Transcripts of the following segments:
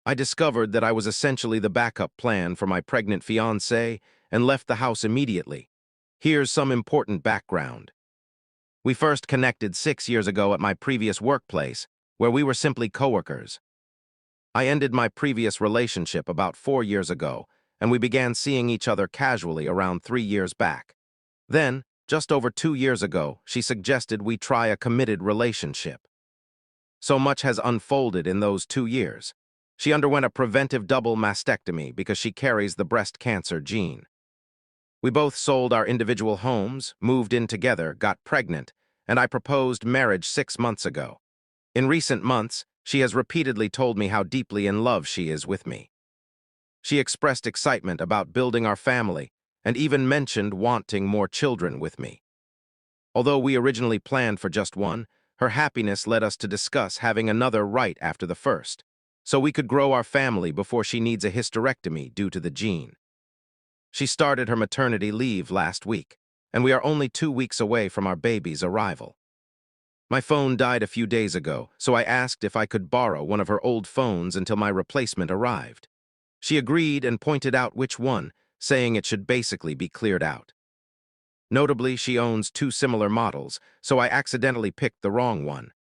I discovered that I was essentially the backup plan for my pregnant fiancée and left the house immediately. Here's some important background. We first connected 6 years ago at my previous workplace, where we were simply coworkers. I ended my previous relationship about 4 years ago, and we began seeing each other casually around 3 years back. Then, just over 2 years ago, she suggested we try a committed relationship. So much has unfolded in those 2 years. She underwent a preventive double mastectomy because she carries the breast cancer gene. We both sold our individual homes, moved in together, got pregnant, and I proposed marriage 6 months ago. In recent months, she has repeatedly told me how deeply in love she is with me. She expressed excitement about building our family and even mentioned wanting more children with me. Although we originally planned for just one, her happiness led us to discuss having another right after the first, so we could grow our family before she needs a hysterectomy due to the gene. She started her maternity leave last week, and we are only 2 weeks away from our baby's arrival. My phone died a few days ago, so I asked if I could borrow one of her old phones until my replacement arrived. She agreed and pointed out which one, saying it should basically be cleared out. Notably, she owns 2 similar models, so I accidentally picked the wrong one.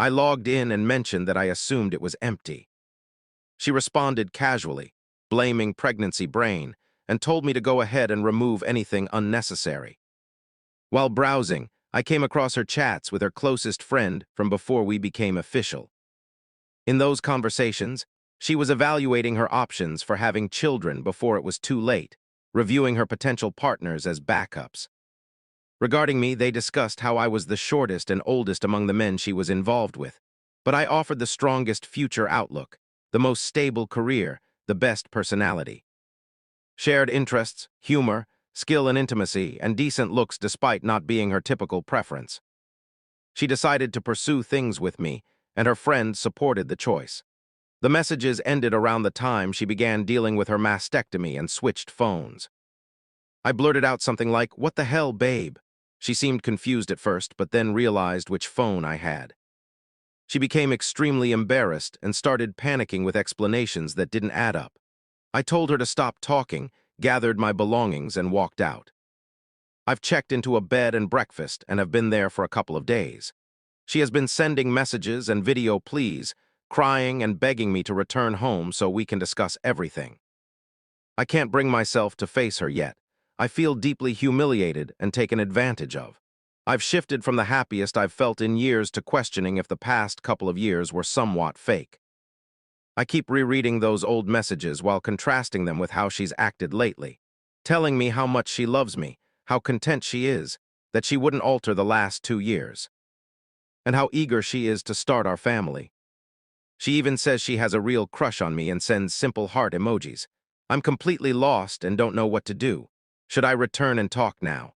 I logged in and mentioned that I assumed it was empty. She responded casually, blaming pregnancy brain, and told me to go ahead and remove anything unnecessary. While browsing, I came across her chats with her closest friend from before we became official. In those conversations, she was evaluating her options for having children before it was too late, reviewing her potential partners as backups. Regarding me, they discussed how I was the shortest and oldest among the men she was involved with, but I offered the strongest future outlook, the most stable career, the best personality. Shared interests, humor, skill and intimacy, and decent looks despite not being her typical preference. She decided to pursue things with me, and her friends supported the choice. The messages ended around the time she began dealing with her mastectomy and switched phones. I blurted out something like, "What the hell, babe?" She seemed confused at first, but then realized which phone I had. She became extremely embarrassed and started panicking with explanations that didn't add up. I told her to stop talking, gathered my belongings, and walked out. I've checked into a bed and breakfast and have been there for a couple of days. She has been sending messages and video pleas, crying and begging me to return home so we can discuss everything. I can't bring myself to face her yet. I feel deeply humiliated and taken advantage of. I've shifted from the happiest I've felt in years to questioning if the past couple of years were somewhat fake. I keep rereading those old messages while contrasting them with how she's acted lately, telling me how much she loves me, how content she is, that she wouldn't alter the last 2 years, and how eager she is to start our family. She even says she has a real crush on me and sends simple heart emojis. I'm completely lost and don't know what to do. Should I return and talk now?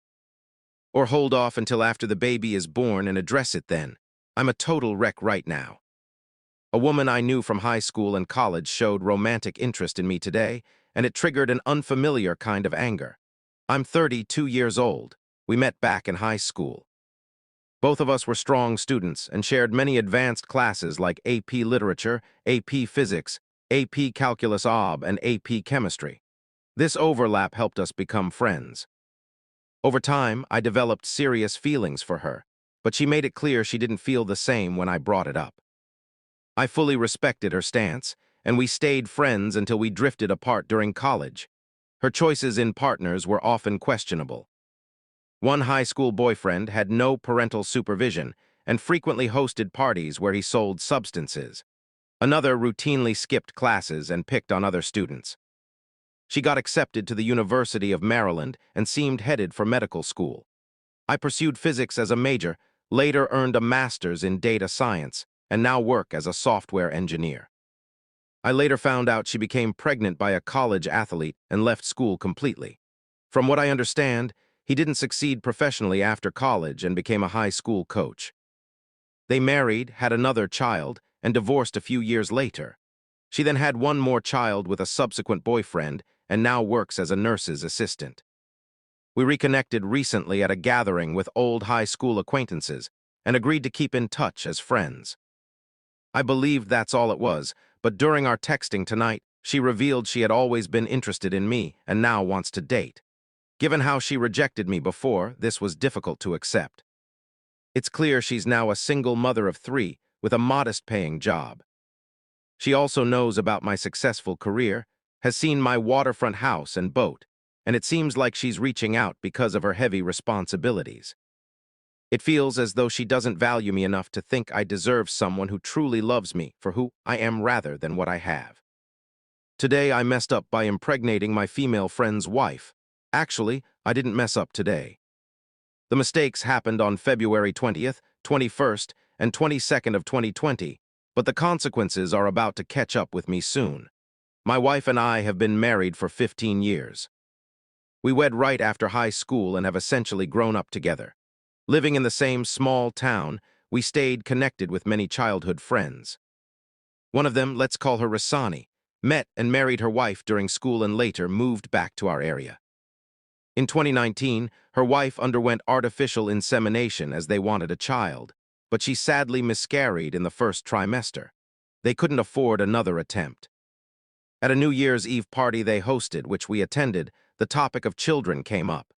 Or hold off until after the baby is born and address it then? I'm a total wreck right now. A woman I knew from high school and college showed romantic interest in me today, and it triggered an unfamiliar kind of anger. I'm 32 years old. We met back in high school. Both of us were strong students and shared many advanced classes like AP Literature, AP Physics, AP Calculus OB, and AP Chemistry. This overlap helped us become friends. Over time, I developed serious feelings for her, but she made it clear she didn't feel the same when I brought it up. I fully respected her stance, and we stayed friends until we drifted apart during college. Her choices in partners were often questionable. One high school boyfriend had no parental supervision and frequently hosted parties where he sold substances. Another routinely skipped classes and picked on other students. She got accepted to the University of Maryland and seemed headed for medical school. I pursued physics as a major, later earned a master's in data science, and now work as a software engineer. I later found out she became pregnant by a college athlete and left school completely. From what I understand, he didn't succeed professionally after college and became a high school coach. They married, had another child, and divorced a few years later. She then had one more child with a subsequent boyfriend and now works as a nurse's assistant. We reconnected recently at a gathering with old high school acquaintances and agreed to keep in touch as friends. I believed that's all it was, but during our texting tonight, she revealed she had always been interested in me and now wants to date. Given how she rejected me before, this was difficult to accept. It's clear she's now a single mother of 3 with a modest-paying job. She also knows about my successful career, has seen my waterfront house and boat, and it seems like she's reaching out because of her heavy responsibilities. It feels as though she doesn't value me enough to think I deserve someone who truly loves me for who I am rather than what I have. Today I messed up by impregnating my female friend's wife. Actually, I didn't mess up today. The mistakes happened on February 20th, 21st, and 22nd of 2020, but the consequences are about to catch up with me soon. My wife and I have been married for 15 years. We wed right after high school and have essentially grown up together. Living in the same small town, we stayed connected with many childhood friends. One of them, let's call her Rasani, met and married her wife during school and later moved back to our area. In 2019, her wife underwent artificial insemination as they wanted a child, but she sadly miscarried in the first trimester. They couldn't afford another attempt. At a New Year's Eve party they hosted, which we attended, the topic of children came up.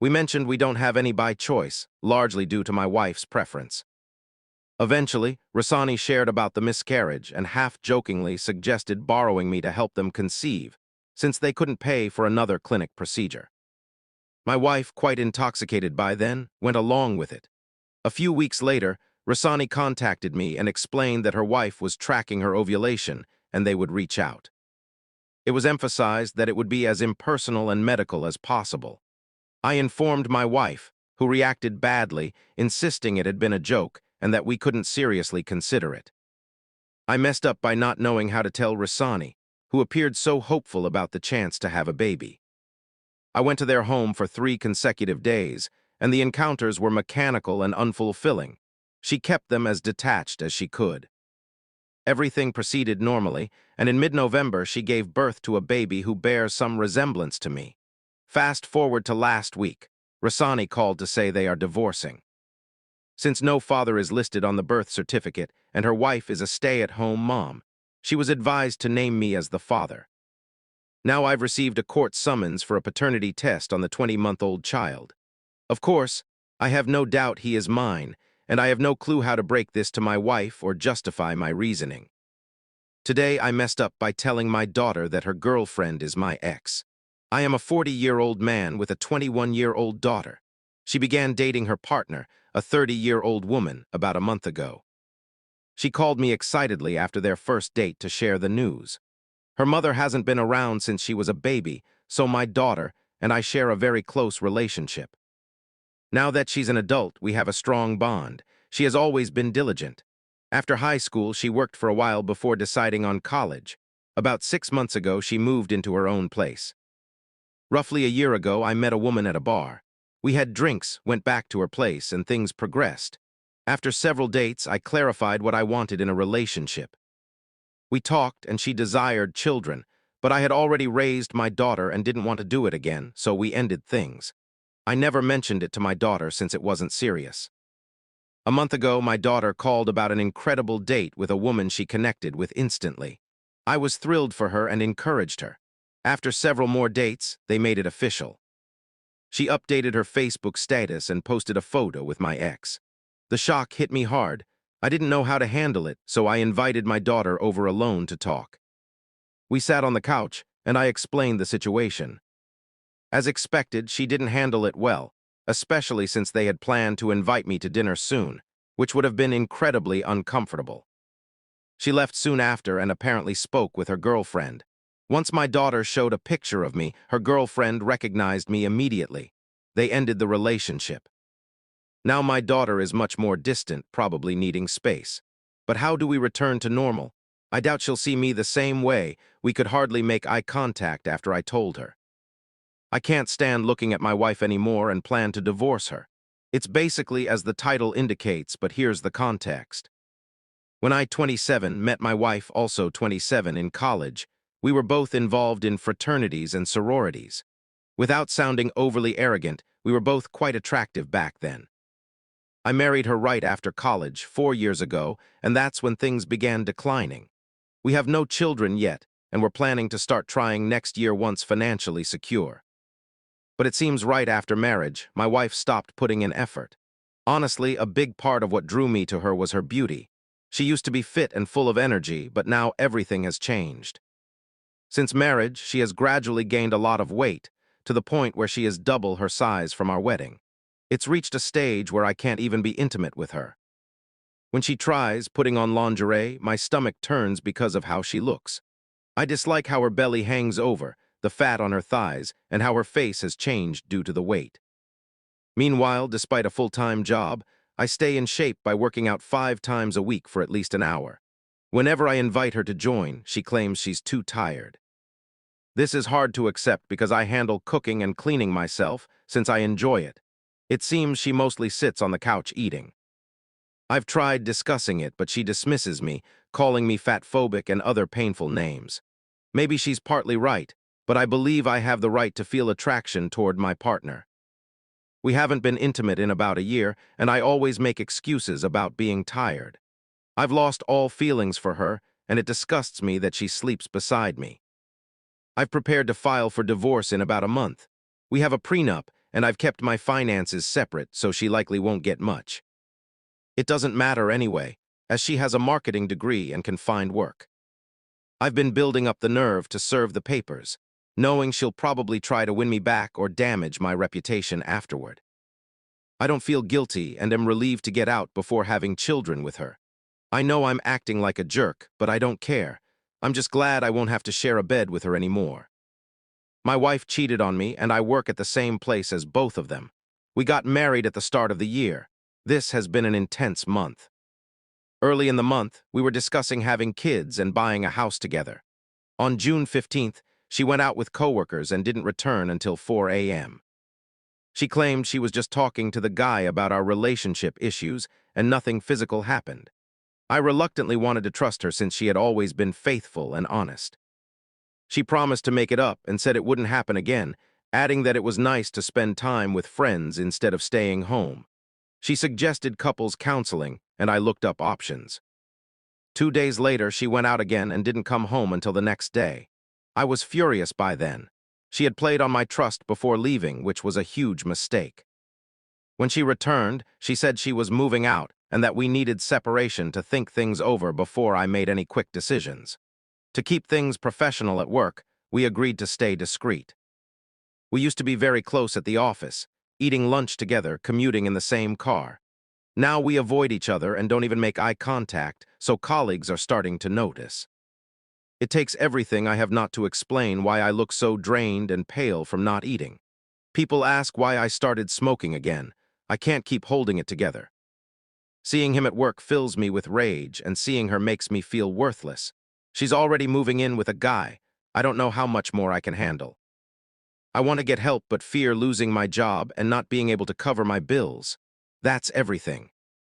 We mentioned we don't have any by choice, largely due to my wife's preference. Eventually, Rasani shared about the miscarriage and half-jokingly suggested borrowing me to help them conceive, since they couldn't pay for another clinic procedure. My wife, quite intoxicated by then, went along with it. A few weeks later, Rasani contacted me and explained that her wife was tracking her ovulation and they would reach out. It was emphasized that it would be as impersonal and medical as possible. I informed my wife, who reacted badly, insisting it had been a joke and that we couldn't seriously consider it. I messed up by not knowing how to tell Rasani, who appeared so hopeful about the chance to have a baby. I went to their home for 3 consecutive days, and the encounters were mechanical and unfulfilling. She kept them as detached as she could. Everything proceeded normally, and in mid-November she gave birth to a baby who bears some resemblance to me. Fast forward to last week, Rasani called to say they are divorcing. Since no father is listed on the birth certificate and her wife is a stay-at-home mom, she was advised to name me as the father. Now I've received a court summons for a paternity test on the 20-month-old child. Of course, I have no doubt he is mine, and I have no clue how to break this to my wife or justify my reasoning. Today I messed up by telling my daughter that her girlfriend is my ex. I am a 40-year-old man with a 21-year-old daughter. She began dating her partner, a 30-year-old woman, about a month ago. She called me excitedly after their first date to share the news. Her mother hasn't been around since she was a baby, so my daughter and I share a very close relationship. Now that she's an adult, we have a strong bond. She has always been diligent. After high school, she worked for a while before deciding on college. About 6 months ago, she moved into her own place. Roughly a year ago, I met a woman at a bar. We had drinks, went back to her place, and things progressed. After several dates, I clarified what I wanted in a relationship. We talked, and she desired children, but I had already raised my daughter and didn't want to do it again, so we ended things. I never mentioned it to my daughter since it wasn't serious. A month ago, my daughter called about an incredible date with a woman she connected with instantly. I was thrilled for her and encouraged her. After several more dates, they made it official. She updated her Facebook status and posted a photo with my ex. The shock hit me hard. I didn't know how to handle it, so I invited my daughter over alone to talk. We sat on the couch, and I explained the situation. As expected, she didn't handle it well, especially since they had planned to invite me to dinner soon, which would have been incredibly uncomfortable. She left soon after and apparently spoke with her girlfriend. Once my daughter showed a picture of me, her girlfriend recognized me immediately. They ended the relationship. Now my daughter is much more distant, probably needing space. But how do we return to normal? I doubt she'll see me the same way. We could hardly make eye contact after I told her. I can't stand looking at my wife anymore and plan to divorce her. It's basically as the title indicates, but here's the context. When I, 27, met my wife, also 27, in college, we were both involved in fraternities and sororities. Without sounding overly arrogant, we were both quite attractive back then. I married her right after college, 4 years ago, and that's when things began declining. We have no children yet, and we're planning to start trying next year once financially secure. But it seems right after marriage, my wife stopped putting in effort. Honestly, a big part of what drew me to her was her beauty. She used to be fit and full of energy, but now everything has changed. Since marriage, she has gradually gained a lot of weight, to the point where she is double her size from our wedding. It's reached a stage where I can't even be intimate with her. When she tries putting on lingerie, my stomach turns because of how she looks. I dislike how her belly hangs over, the fat on her thighs, and how her face has changed due to the weight. Meanwhile, despite a full-time job, I stay in shape by working out 5 times a week for at least an hour. Whenever I invite her to join, she claims she's too tired. This is hard to accept because I handle cooking and cleaning myself since I enjoy it. It seems she mostly sits on the couch eating. I've tried discussing it, but she dismisses me, calling me fatphobic and other painful names. Maybe she's partly right, but I believe I have the right to feel attraction toward my partner. We haven't been intimate in about a year, and I always make excuses about being tired. I've lost all feelings for her, and it disgusts me that she sleeps beside me. I've prepared to file for divorce in about a month. We have a prenup, and I've kept my finances separate, so she likely won't get much. It doesn't matter anyway, as she has a marketing degree and can find work. I've been building up the nerve to serve the papers, knowing she'll probably try to win me back or damage my reputation afterward. I don't feel guilty and am relieved to get out before having children with her. I know I'm acting like a jerk, but I don't care. I'm just glad I won't have to share a bed with her anymore. My wife cheated on me, and I work at the same place as both of them. We got married at the start of the year. This has been an intense month. Early in the month, we were discussing having kids and buying a house together. On June 15th, she went out with coworkers and didn't return until 4 a.m. She claimed she was just talking to the guy about our relationship issues and nothing physical happened. I reluctantly wanted to trust her since she had always been faithful and honest. She promised to make it up and said it wouldn't happen again, adding that it was nice to spend time with friends instead of staying home. She suggested couples counseling, and I looked up options. 2 days later, she went out again and didn't come home until the next day. I was furious by then. She had played on my trust before leaving, which was a huge mistake. When she returned, she said she was moving out and that we needed separation to think things over before I made any quick decisions. To keep things professional at work, we agreed to stay discreet. We used to be very close at the office, eating lunch together, commuting in the same car. Now we avoid each other and don't even make eye contact, so colleagues are starting to notice. It takes everything I have not to explain why I look so drained and pale from not eating. People ask why I started smoking again. I can't keep holding it together. Seeing him at work fills me with rage, and seeing her makes me feel worthless. She's already moving in with a guy. I don't know how much more I can handle. I want to get help but fear losing my job and not being able to cover my bills. That's everything.